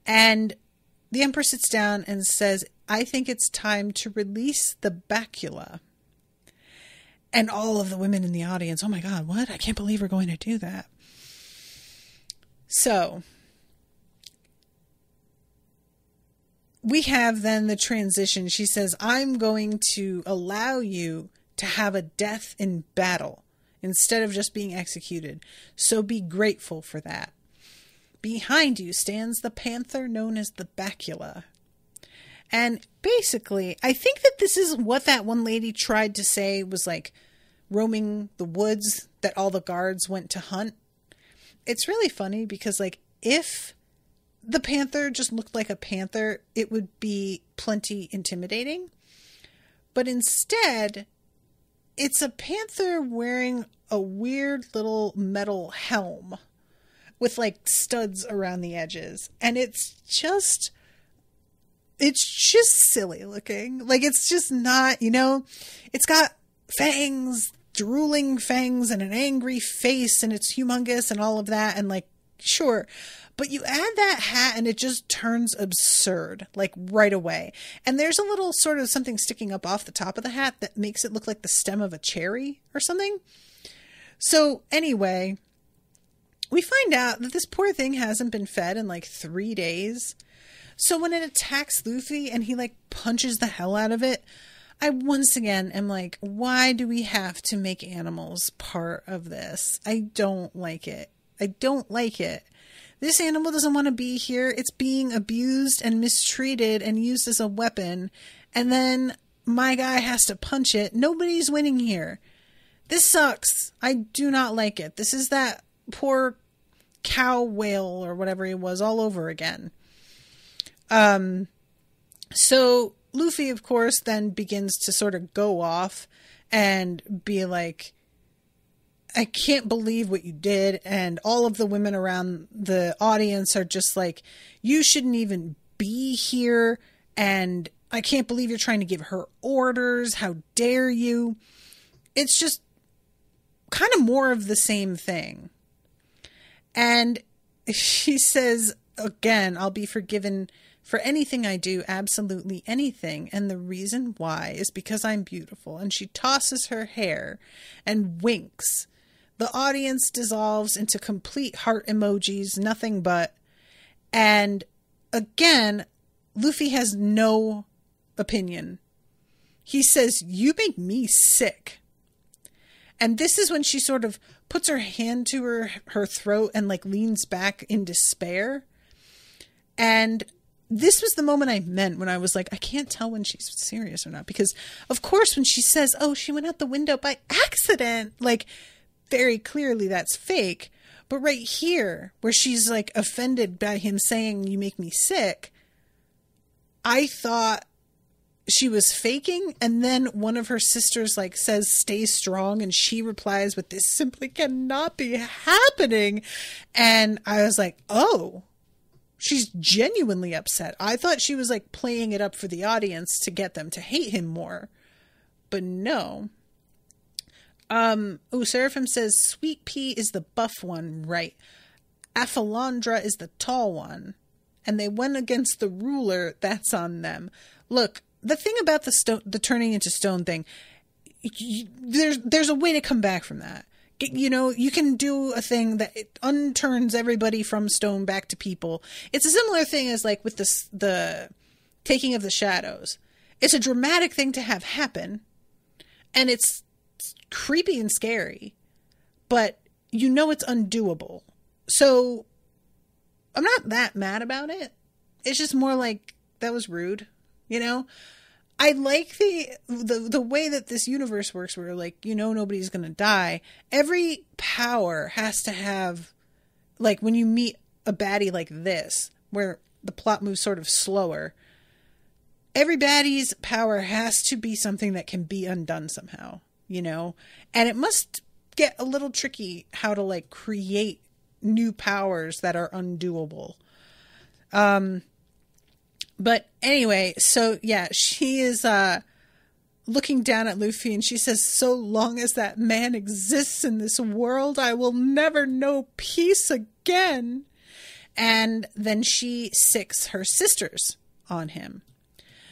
And the Empress sits down and says, I think it's time to release the bacula. And all of the women in the audience, oh my God, what? I can't believe we're going to do that. So we have then the transition. She says, I'm going to allow you to have a death in battle instead of just being executed. So be grateful for that. Behind you stands the panther known as the bacula. And basically, I think that this is what that one lady tried to say was like roaming the woods that all the guards went to hunt. It's really funny because like if the panther just looked like a panther, it would be plenty intimidating. But instead, it's a panther wearing a weird little metal helm with like studs around the edges. And it's just silly looking. Like it's just not, you know, it's got fangs, drooling fangs and an angry face, and it's humongous and all of that. And like, sure. But you add that hat and it just turns absurd, like right away. And there's a little sort of something sticking up off the top of the hat that makes it look like the stem of a cherry or something. So anyway, we find out that this poor thing hasn't been fed in like 3 days. So when it attacks Luffy and he like punches the hell out of it, I once again am like, why do we have to make animals part of this? I don't like it. I don't like it. This animal doesn't want to be here. It's being abused and mistreated and used as a weapon. And then my guy has to punch it. Nobody's winning here. This sucks. I do not like it. This is that poor cow whale or whatever he was all over again. So Luffy, of course, then begins to sort of go off and be like, I can't believe what you did. And all of the women around the audience are just like, you shouldn't even be here. And I can't believe you're trying to give her orders. How dare you? It's just kind of more of the same thing. And she says, again, I'll be forgiven for anything I do, absolutely anything. And the reason why is because I'm beautiful. And she tosses her hair and winks. The audience dissolves into complete heart emojis, nothing but. And again, Luffy has no opinion. He says, you make me sick. And this is when she sort of puts her hand to her throat and like leans back in despair. And this was the moment I meant when I was like, I can't tell when she's serious or not. Because of course, when she says, oh, she went out the window by accident, like very clearly that's fake. But right here, where she's like offended by him saying, you make me sick, I thought she was faking. And then one of her sisters like says, stay strong. And she replies with, this simply cannot be happening. And I was like, oh, she's genuinely upset. I thought she was like playing it up for the audience to get them to hate him more. But no. Seraphim says Sweet Pea is the buff one, right? Aphalandra is the tall one. And they went against the ruler, that's on them. Look, the thing about the turning into stone thing, there's a way to come back from that. You know, you can do a thing that it unturns everybody from stone back to people. It's a similar thing as like with the taking of the shadows. It's a dramatic thing to have happen, and it's creepy and scary, but you know it's undoable. So I'm not that mad about it. It's just more like, that was rude, you know? I like the way that this universe works, where like, you know, nobody's going to die. Every power has to have, like when you meet a baddie like this, where the plot moves sort of slower, every baddie's power has to be something that can be undone somehow, you know? And it must get a little tricky how to like create new powers that are undoable. But anyway, so yeah, she is looking down at Luffy and she says, so long as that man exists in this world, I will never know peace again. And then she sicks her sisters on him.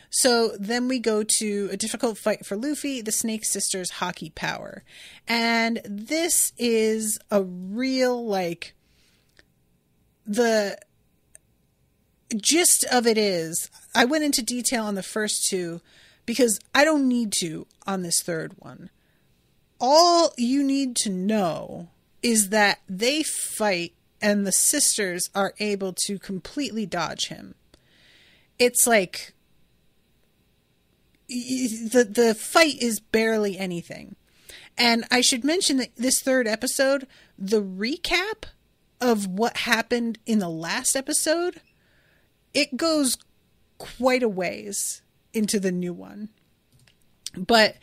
So then we go to a difficult fight for Luffy, the Snake Sisters' Haki power. And this is a real, like, the gist of it is, I went into detail on the first two because I don't need to on this third one. All you need to know is that they fight and the sisters are able to completely dodge him. It's like the fight is barely anything. And I should mention that this third episode, the recap of what happened in the last episode, it goes quite a ways into the new one. But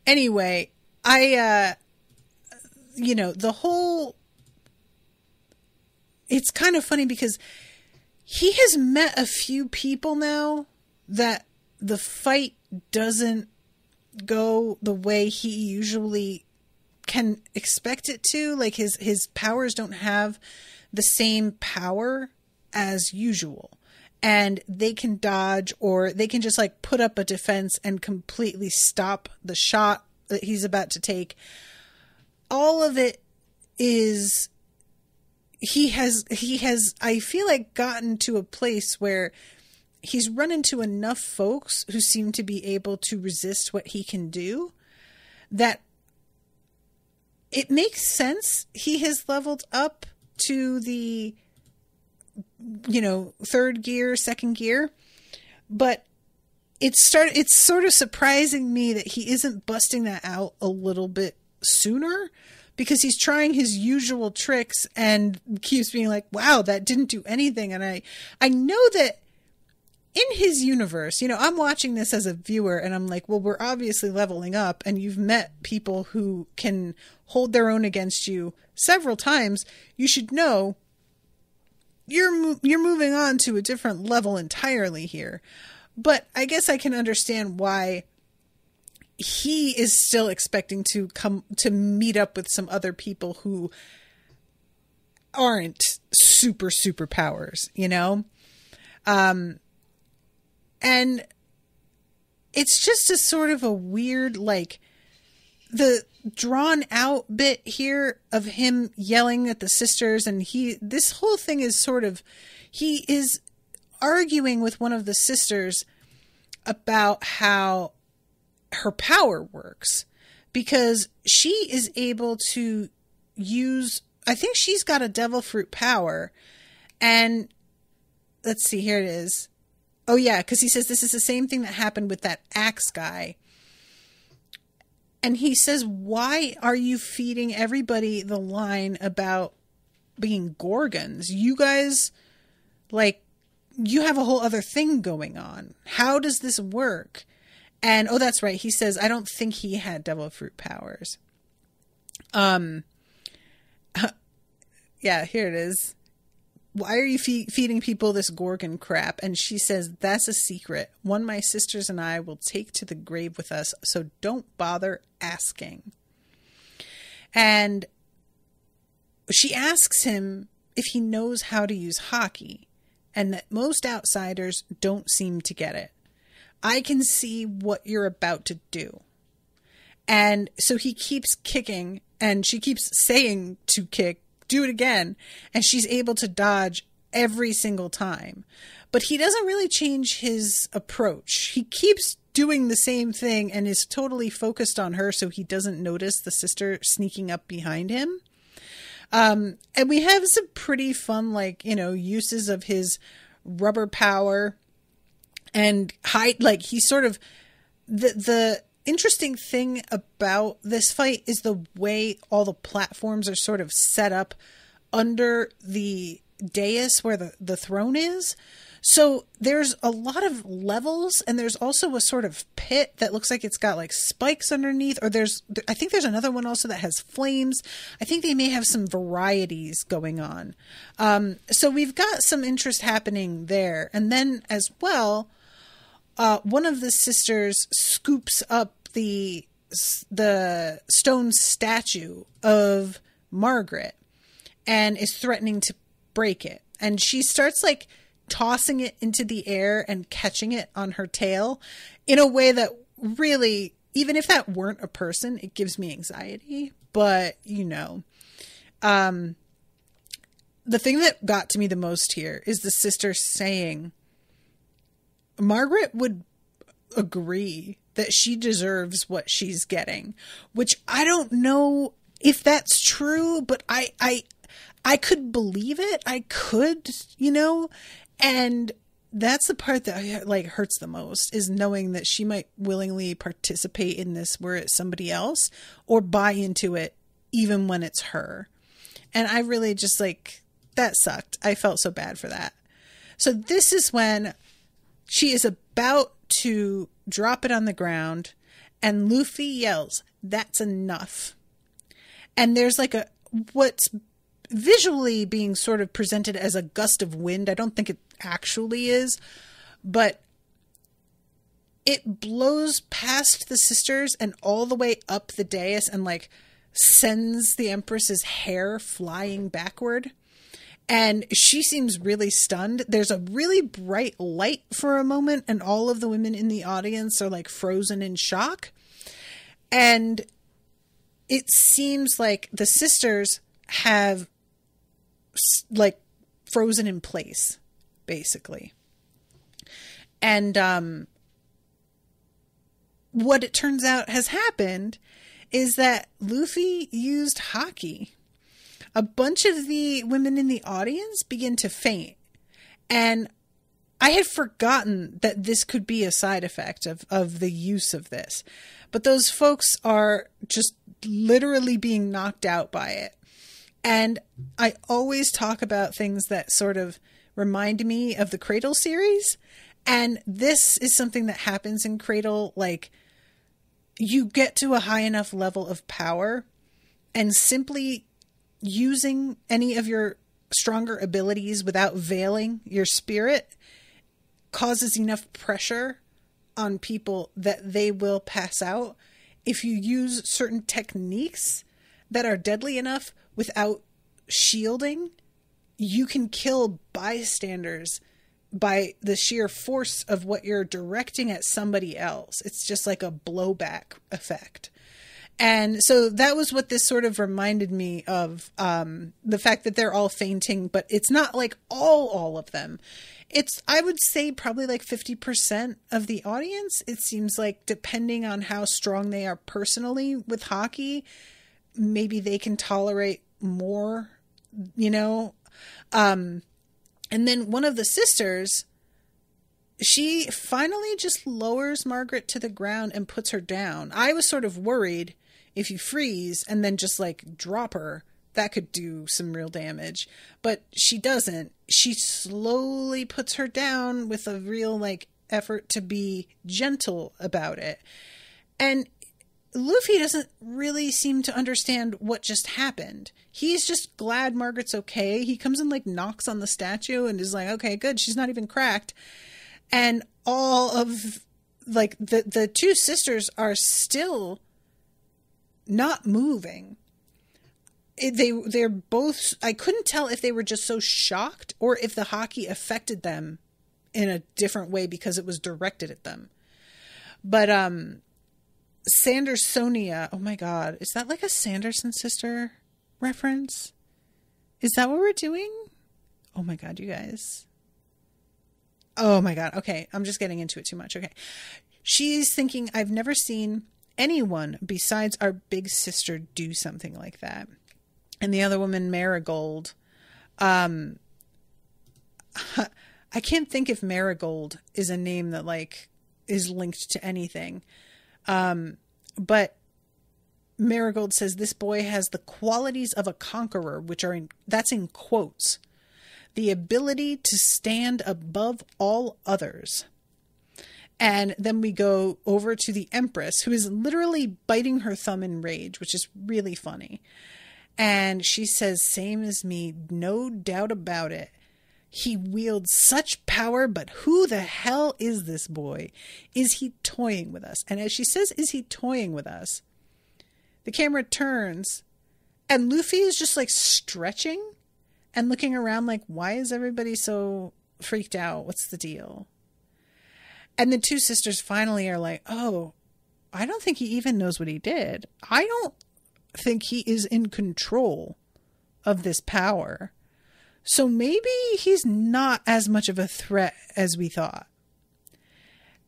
anyway, the whole, it's kind of funny because he has met a few people now that the fight doesn't go the way he usually can expect it to. Like his powers don't have the same power as usual. And they can dodge, or they can just like put up a defense and completely stop the shot that he's about to take. All of it is, he has, I feel like, gotten to a place where he's run into enough folks who seem to be able to resist what he can do, that it makes sense. He has leveled up to the, third gear, second gear, but it's sort of surprising me that he isn't busting that out a little bit sooner, because he's trying his usual tricks and keeps being like, wow, that didn't do anything. And I know that in his universe, I'm watching this as a viewer and I'm like, well, we're obviously leveling up, and you've met people who can hold their own against you several times. You should know you're moving on to a different level entirely here. But I guess I can understand why he is still expecting to come to meet up with some other people who aren't super powers, and it's just a sort of a weird, like, the drawn out bit here of him yelling at the sisters, and this whole thing is sort of, he is arguing with one of the sisters about how her power works, because she is able to use, I think she's got a devil fruit power, and let's see, here it is. Oh yeah, because he says this is the same thing that happened with that axe guy. And he says, why are you feeding everybody the line about being Gorgons? You guys, like, you have a whole other thing going on. How does this work? And, oh, that's right. He says, I don't think he had devil fruit powers. Yeah, here it is. Why are you feeding people this Gorgon crap? And she says, that's a secret. One my sisters and I will take to the grave with us, so don't bother asking. And she asks him if he knows how to use Haki, and that most outsiders don't seem to get it. I can see what you're about to do. And so he keeps kicking, and she keeps saying to kick, do it again. And she's able to dodge every single time. But he doesn't really change his approach. He keeps doing the same thing and is totally focused on her so he doesn't notice the sister sneaking up behind him. And we have some pretty fun, uses of his rubber power and height. Like, he's sort of the interesting thing about this fight is the way all the platforms are sort of set up under the dais where the throne is. So there's a lot of levels, and there's also a sort of pit that looks like it's got like spikes underneath, or I think there's another one also that has flames. I think they may have some varieties going on. So we've got some interest happening there. And then as well, one of the sisters scoops up the stone statue of Margaret and is threatening to break it. And she starts tossing it into the air and catching it on her tail in a way that really, even if that weren't a person, it gives me anxiety. But, the thing that got to me the most here is the sister saying Margaret would agree that she deserves what she's getting, which I don't know if that's true, but I could believe it. I could, and that's the part that hurts the most, is knowing that she might willingly participate in this where it's somebody else, or buy into it even when it's her. And I really just that sucked. I felt so bad for that. So this is when she is about to drop it on the ground and Luffy yells, "That's enough." And there's what's visually being sort of presented as a gust of wind. I don't think it actually is, but it blows past the sisters and all the way up the dais and sends the Empress's hair flying backward. And she seems really stunned. There's a really bright light for a moment, and all of the women in the audience are frozen in shock. And it seems like the sisters have frozen in place, basically. And what it turns out has happened is that Luffy used Haki. A bunch of the women in the audience begin to faint. And I had forgotten that this could be a side effect of the use of this. But those folks are just literally being knocked out by it. And I always talk about things that sort of remind me of the Cradle series. And this is something that happens in Cradle. You get to a high enough level of power, and simply using any of your stronger abilities without veiling your spirit causes enough pressure on people that they will pass out. If you use certain techniques that are deadly enough without shielding, you can kill bystanders by the sheer force of what you're directing at somebody else. It's just like a blowback effect. And so that was what this sort of reminded me of, the fact that they're all fainting, but it's not all of them. It's, I would say, probably 50% of the audience. It seems depending on how strong they are personally with Haki, maybe they can tolerate more, and then one of the sisters, she finally just lowers Margaret to the ground and puts her down. I was sort of worried if you freeze and then just drop her, that could do some real damage. But she doesn't. She slowly puts her down with a real effort to be gentle about it. And Luffy doesn't really seem to understand what just happened. He's just glad Margaret's okay. He comes and knocks on the statue and is okay, good, she's not even cracked. And all of the two sisters are still not moving. they're both, I couldn't tell if they were just so shocked or if the Haki affected them in a different way because it was directed at them. But Sandersonia, oh my God, is that like a Sanderson sister reference? Is that what we're doing? Oh my God, you guys. Oh my God. Okay, I'm just getting into it too much. Okay. She's thinking, I've never seen anyone besides our big sister do something like that. And the other woman, Marigold, I can't think if Marigold is a name that like is linked to anything. But Marigold says this boy has the qualities of a conqueror, which are that's in quotes, the ability to stand above all others. And then we go over to the Empress, who is literally biting her thumb in rage, which is really funny. And she says, same as me, no doubt about it. He wields such power, but who the hell is this boy? Is he toying with us? And as she says, is he toying with us? The camera turns and Luffy is just like stretching and looking around like, why is everybody so freaked out? What's the deal? And the two sisters finally are like, oh, I don't think he even knows what he did. I don't think he is in control of this power. So maybe he's not as much of a threat as we thought.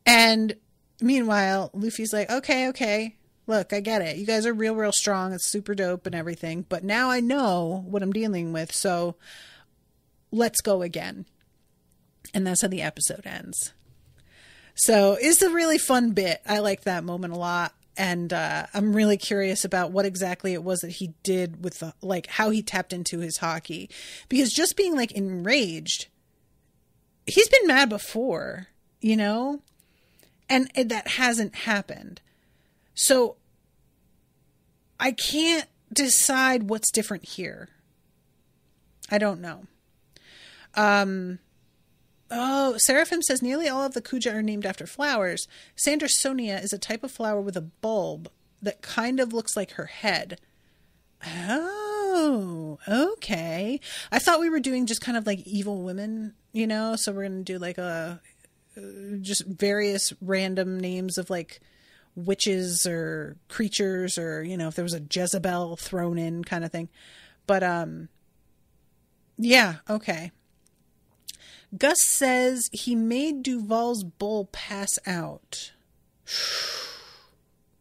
And meanwhile, Luffy's like, okay. Look, I get it. You guys are real strong. It's super dope and everything. But now I know what I'm dealing with. So let's go again. And that's how the episode ends. So it's a really fun bit. I like that moment a lot. And I'm really curious about what exactly it was that he did with the, like how he tapped into his Haki. Because just being like enraged, he's been mad before, you know? And that hasn't happened. So I can't decide what's different here. I don't know. Oh, Seraphim says nearly all of the Kuja are named after flowers. Sandersonia is a type of flower with a bulb that kind of looks like her head. Oh, okay. I thought we were doing just kind of like evil women, you know? So we're going to do like just various random names of like witches or creatures or, you know, if there was a Jezebel thrown in kind of thing. But, yeah, okay. Gus says he made Duval's bull pass out.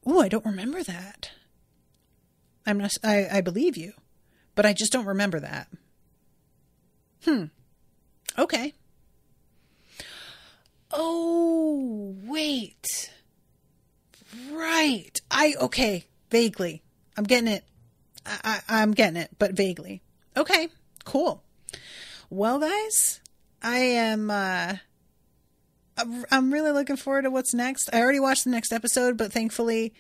Oh, I don't remember that. I believe you, but I just don't remember that. Okay. Oh, wait. Right. Okay. Vaguely. I'm getting it. I'm getting it, but vaguely. Okay. Cool. Well, guys, I'm really looking forward to what's next. I already watched the next episode, but thankfully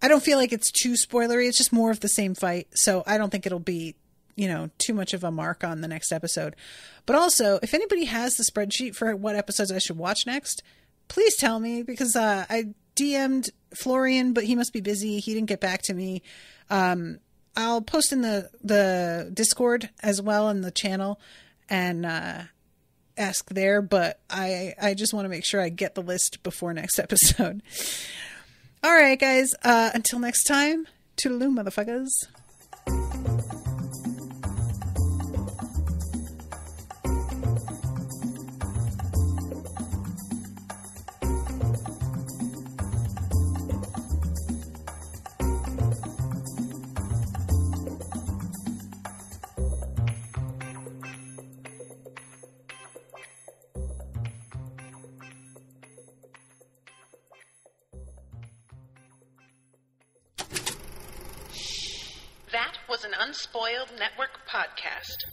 I don't feel like it's too spoilery. It's just more of the same fight. So I don't think it'll be, you know, too much of a mark on the next episode. But also, if anybody has the spreadsheet for what episodes I should watch next, please tell me, because I DM'd Florian, but he must be busy. He didn't get back to me. I'll post in the Discord as well in the channel and ask there, but I just want to make sure I get the list before next episode. All right, guys. Until next time, toodaloo, motherfuckers. That was an Unspoiled Network podcast.